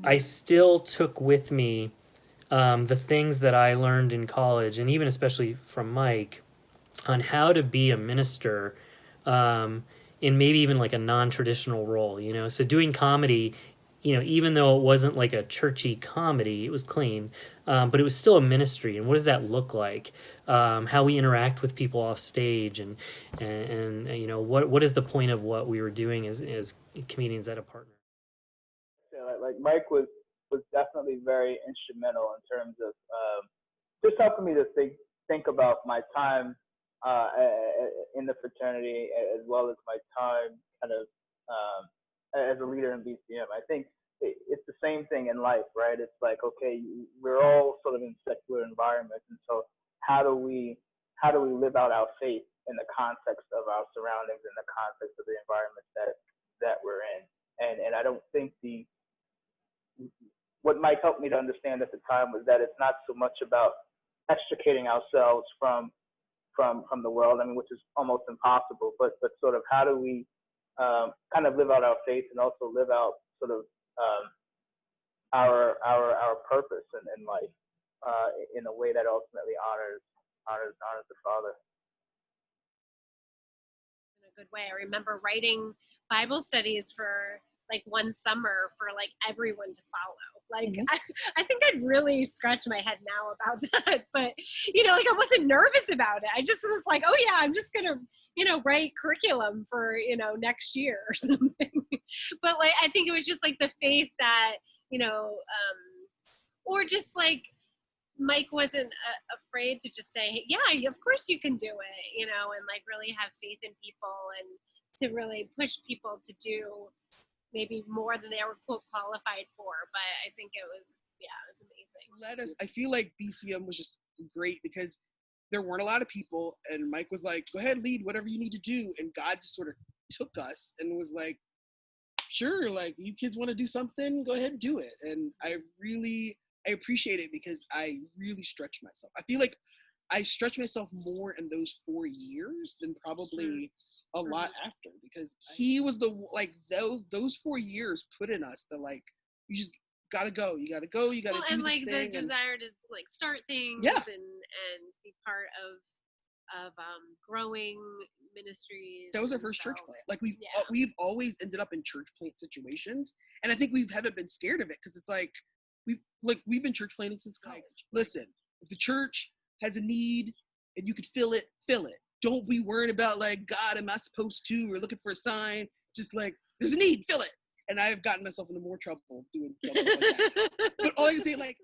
I still took with me the things that I learned in college, and even especially from Mike, on how to be a minister um, in maybe even like a non-traditional role, you know. So doing comedy, you know, even though it wasn't like a churchy comedy, it was clean, but it was still a ministry. And what does that look like? How we interact with people off stage, and you know, what is the point of what we were doing as comedians at a partner? Yeah, like Mike was definitely very instrumental in terms of just helping me to think about my time in the fraternity as well as my time kind of as a leader in BCM. I think it's the same thing in life, right? It's like, okay, we're all sort of in secular environments, and so how do we live out our faith in the context of our surroundings, in the context of the environment that we're in? And I don't think the what Mike helped me to understand at the time was that it's not so much about extricating ourselves from the world. I mean, which is almost impossible. But sort of how do we kind of live out our faith and also live out sort of our purpose in life in a way that ultimately honors the Father. In a good way. I remember writing Bible studies for like one summer for like everyone to follow. Like I think I'd really scratch my head now about that, but you know, like I wasn't nervous about it. I just was like, oh yeah, I'm just gonna, you know, write curriculum for, you know, next year or something. But like I think it was just like the faith that, you know, or just like Mike wasn't afraid to just say, yeah, of course you can do it, you know, and like really have faith in people and to really push people to do maybe more than they were quote qualified for. But I think it was, yeah, it was amazing. I feel like BCM was just great because there weren't a lot of people, and Mike was like, go ahead, lead whatever you need to do. And God just sort of took us and was like, sure, like you kids want to do something, go ahead and do it. And I appreciate it because I really stretched myself. I feel like I stretched myself more in those 4 years than probably a lot after, because he was those 4 years put in us the like, you just gotta go, you gotta do and this like thing. The desire to like start things Yeah. and be part of growing ministries. That was our first church plant. Like we've always ended up in church plant situations, and I think we haven't been scared of it because it's like we've been church planting since college. Listen, if the church has a need and you could fill it. Don't be worried about like, God, am I supposed to, or looking for a sign. Just like, there's a need, fill it. And I've gotten myself into more trouble doing stuff like that. But all I can say, like,